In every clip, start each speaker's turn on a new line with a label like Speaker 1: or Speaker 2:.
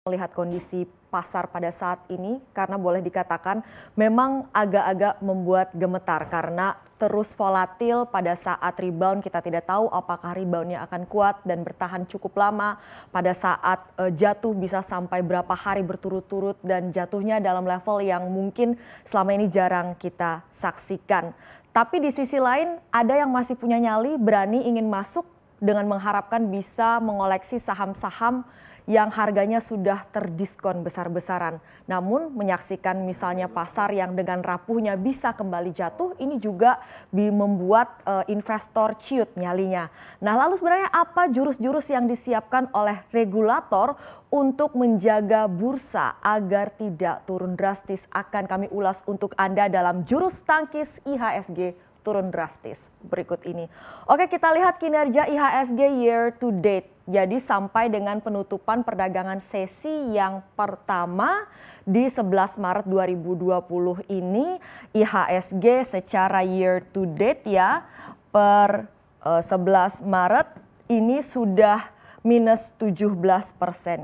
Speaker 1: Melihat kondisi pasar pada saat ini karena boleh dikatakan memang agak-agak membuat gemetar karena terus volatil. Pada saat rebound kita tidak tahu apakah reboundnya akan kuat dan bertahan cukup lama. Pada saat jatuh bisa sampai berapa hari berturut-turut dan jatuhnya dalam level yang mungkin selama ini jarang kita saksikan. Tapi di sisi lain ada yang masih punya nyali, berani ingin masuk dengan mengharapkan bisa mengoleksi saham-saham yang harganya sudah terdiskon besar-besaran. Namun menyaksikan misalnya pasar yang dengan rapuhnya bisa kembali jatuh, ini juga membuat investor ciut nyalinya. Nah, lalu sebenarnya apa jurus-jurus yang disiapkan oleh regulator untuk menjaga bursa agar tidak turun drastis? Akan kami ulas untuk Anda dalam Jurus Tangkis IHSG turun drastis berikut ini. Oke, kita lihat kinerja IHSG year to date. Jadi sampai dengan penutupan perdagangan sesi yang pertama di 11 Maret 2020 ini, IHSG secara year to date ya per 11 Maret ini sudah minus 17%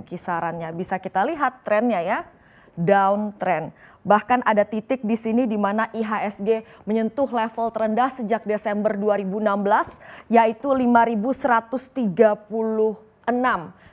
Speaker 1: kisarannya. Bisa kita lihat trennya ya, downtrend. Bahkan ada titik di sini di mana IHSG menyentuh level terendah sejak Desember 2016 yaitu 5.136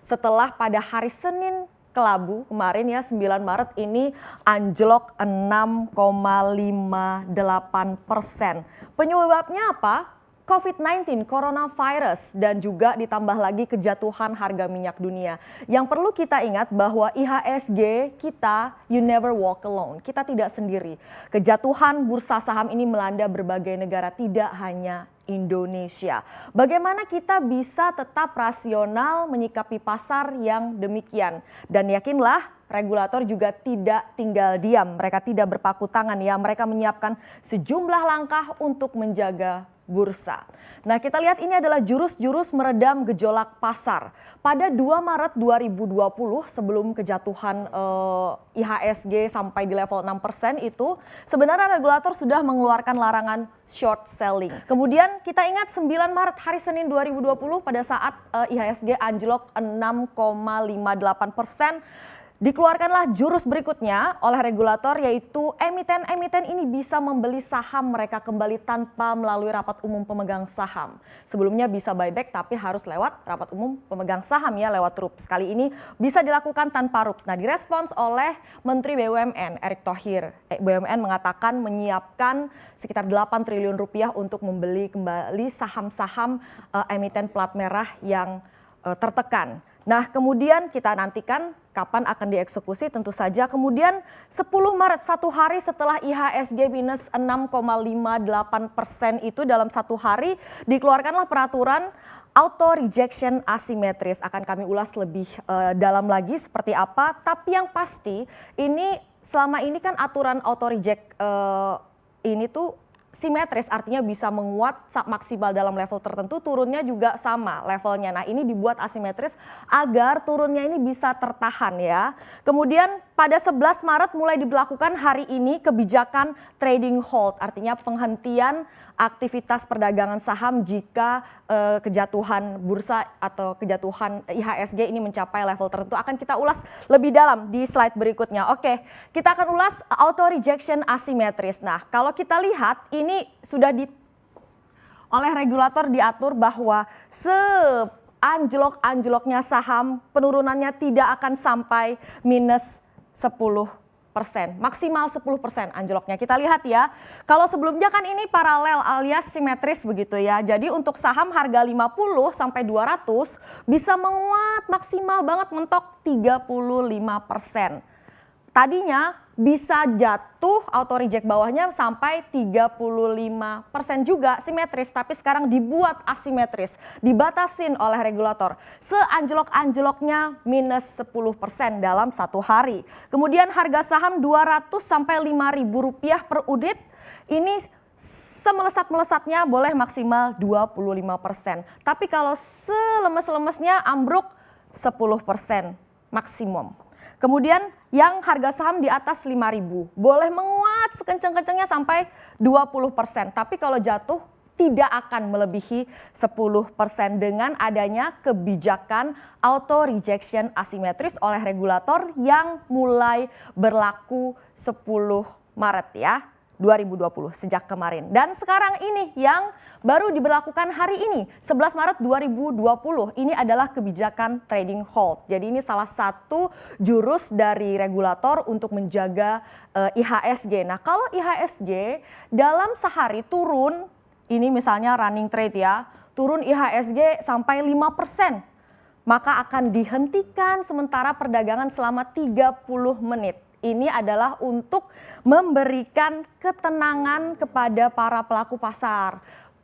Speaker 1: setelah pada hari Senin kelabu kemarin ya 9 Maret ini anjlok 6,58%. Penyebabnya apa? COVID-19, coronavirus, dan juga ditambah lagi kejatuhan harga minyak dunia. Yang perlu kita ingat bahwa IHSG kita, you never walk alone. Kita tidak sendiri. Kejatuhan bursa saham ini melanda berbagai negara, tidak hanya Indonesia. Bagaimana kita bisa tetap rasional menyikapi pasar yang demikian? Dan yakinlah, regulator juga tidak tinggal diam. Mereka tidak berpaku tangan ya. Mereka menyiapkan sejumlah langkah untuk menjaga bursa. Nah, kita lihat ini adalah jurus-jurus meredam gejolak pasar. Pada 2 Maret 2020 sebelum kejatuhan IHSG sampai di level 6% itu sebenarnya regulator sudah mengeluarkan larangan short selling. Kemudian kita ingat 9 Maret hari Senin 2020 pada saat IHSG anjlok 6,58%. Dikeluarkanlah jurus berikutnya oleh regulator yaitu emiten-emiten ini bisa membeli saham mereka kembali tanpa melalui rapat umum pemegang saham. Sebelumnya bisa buyback tapi harus lewat rapat umum pemegang saham ya, lewat RUPS. Kali ini bisa dilakukan tanpa RUPS. Nah, direspons oleh Menteri BUMN Erick Thohir. BUMN mengatakan menyiapkan sekitar 8 triliun rupiah untuk membeli kembali saham-saham emiten plat merah yang tertekan. Nah, kemudian kita nantikan kapan akan dieksekusi tentu saja. Kemudian 10 Maret, satu hari setelah IHSG minus 6,58% itu dalam satu hari, dikeluarkanlah peraturan auto rejection asimetris. Akan kami ulas lebih dalam lagi seperti apa. Tapi yang pasti ini selama ini kan aturan auto reject ini tuh simetris, artinya bisa menguat maksimal dalam level tertentu, turunnya juga sama levelnya. Nah, ini dibuat asimetris agar turunnya ini bisa tertahan ya. Kemudian pada 11 Maret mulai diberlakukan hari ini kebijakan trading hold, artinya penghentian aktivitas perdagangan saham jika kejatuhan bursa atau kejatuhan IHSG ini mencapai level tertentu. Akan kita ulas lebih dalam di slide berikutnya. Oke, kita akan ulas auto rejection asimetris. Nah, kalau kita lihat ini sudah oleh regulator diatur bahwa anjlok-anjloknya saham penurunannya tidak akan sampai minus 10%. Maksimal 10% anjloknya. Kita lihat ya, kalau sebelumnya kan ini paralel alias simetris begitu ya. Jadi untuk saham harga 50 sampai 200 bisa menguat maksimal banget mentok 35%. Tadinya bisa jatuh auto reject bawahnya sampai 35% juga simetris, tapi sekarang dibuat asimetris, dibatasin oleh regulator. Seanjlok-anjloknya minus 10% dalam satu hari. Kemudian harga saham 200 sampai 5.000 rupiah per unit ini semelesat-melesatnya boleh maksimal 25%. Tapi kalau selemes-lemesnya ambruk 10% maksimum. Kemudian yang harga saham di atas 5.000 boleh menguat sekencang-kencangnya sampai 20%. Tapi kalau jatuh tidak akan melebihi 10% dengan adanya kebijakan auto rejection asimetris oleh regulator yang mulai berlaku 10 Maret ya 2020 sejak kemarin. Dan sekarang ini yang baru diberlakukan hari ini 11 Maret 2020 ini adalah kebijakan trading halt. Jadi ini salah satu jurus dari regulator untuk menjaga IHSG. Nah kalau IHSG dalam sehari turun, ini misalnya running trade ya, turun IHSG sampai 5%, maka akan dihentikan sementara perdagangan selama 30 menit. Ini adalah untuk memberikan ketenangan kepada para pelaku pasar,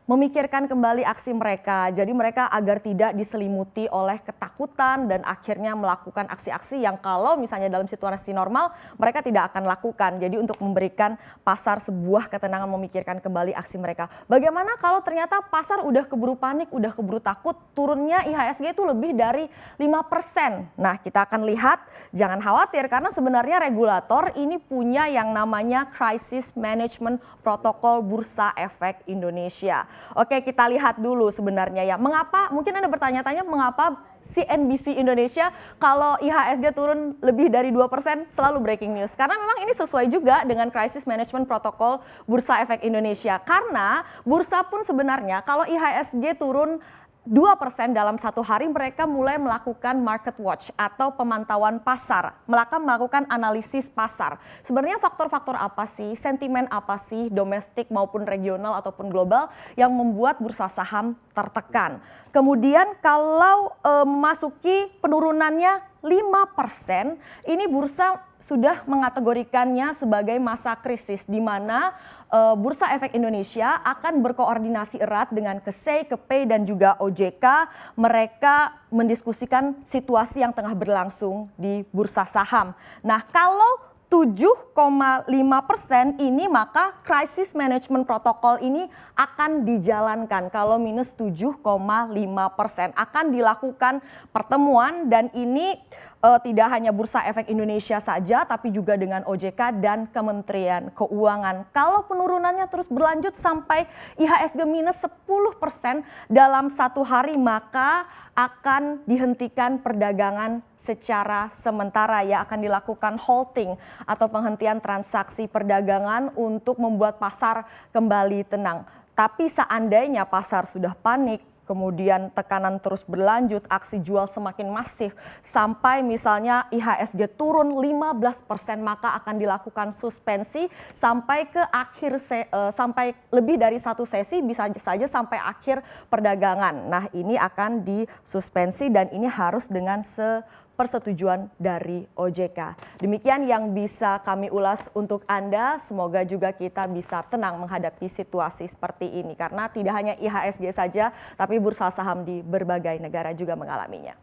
Speaker 1: memikirkan kembali aksi mereka. Jadi mereka agar tidak diselimuti oleh ketakutan dan akhirnya melakukan aksi-aksi yang kalau misalnya dalam situasi normal mereka tidak akan lakukan. Jadi untuk memberikan pasar sebuah ketenangan memikirkan kembali aksi mereka. Bagaimana kalau ternyata pasar udah keburu panik, udah keburu takut, turunnya IHSG itu lebih dari 5%. Nah kita akan lihat, jangan khawatir karena sebenarnya regulator ini punya yang namanya Crisis Management Protocol Bursa Efek Indonesia. Oke, kita lihat dulu sebenarnya ya. Mengapa, mungkin Anda bertanya-tanya mengapa CNBC Indonesia kalau IHSG turun lebih dari 2% selalu breaking news. Karena memang ini sesuai juga dengan Crisis Management Protocol Bursa Efek Indonesia. Karena bursa pun sebenarnya kalau IHSG turun 2% dalam satu hari mereka mulai melakukan market watch atau pemantauan pasar, melakukan analisis pasar. Sebenarnya faktor-faktor apa sih, sentimen apa sih domestik maupun regional ataupun global yang membuat bursa saham tertekan. Kemudian kalau memasuki penurunannya 5%, ini bursa sudah mengategorikannya sebagai masa krisis di mana Bursa Efek Indonesia akan berkoordinasi erat dengan KSEI, KPI dan juga OJK. Mereka mendiskusikan situasi yang tengah berlangsung di bursa saham. Nah, kalau 7,5% ini maka crisis management protokol ini akan dijalankan. Kalau minus 7,5% akan dilakukan pertemuan dan ini tidak hanya Bursa Efek Indonesia saja tapi juga dengan OJK dan Kementerian Keuangan. Kalau penurunannya terus berlanjut sampai IHSG minus 10% dalam satu hari maka akan dihentikan perdagangan secara sementara ya, akan dilakukan halting atau penghentian transaksi perdagangan untuk membuat pasar kembali tenang. Tapi seandainya pasar sudah panik, kemudian tekanan terus berlanjut, aksi jual semakin masif, sampai misalnya IHSG turun 15%, maka akan dilakukan suspensi sampai ke akhir, sampai lebih dari satu sesi, bisa saja sampai akhir perdagangan. Nah ini akan disuspensi dan ini harus dengan persetujuan dari OJK. Demikian yang bisa kami ulas untuk Anda. Semoga juga kita bisa tenang menghadapi situasi seperti ini. Karena tidak hanya IHSG saja, tapi bursa saham di berbagai negara juga mengalaminya.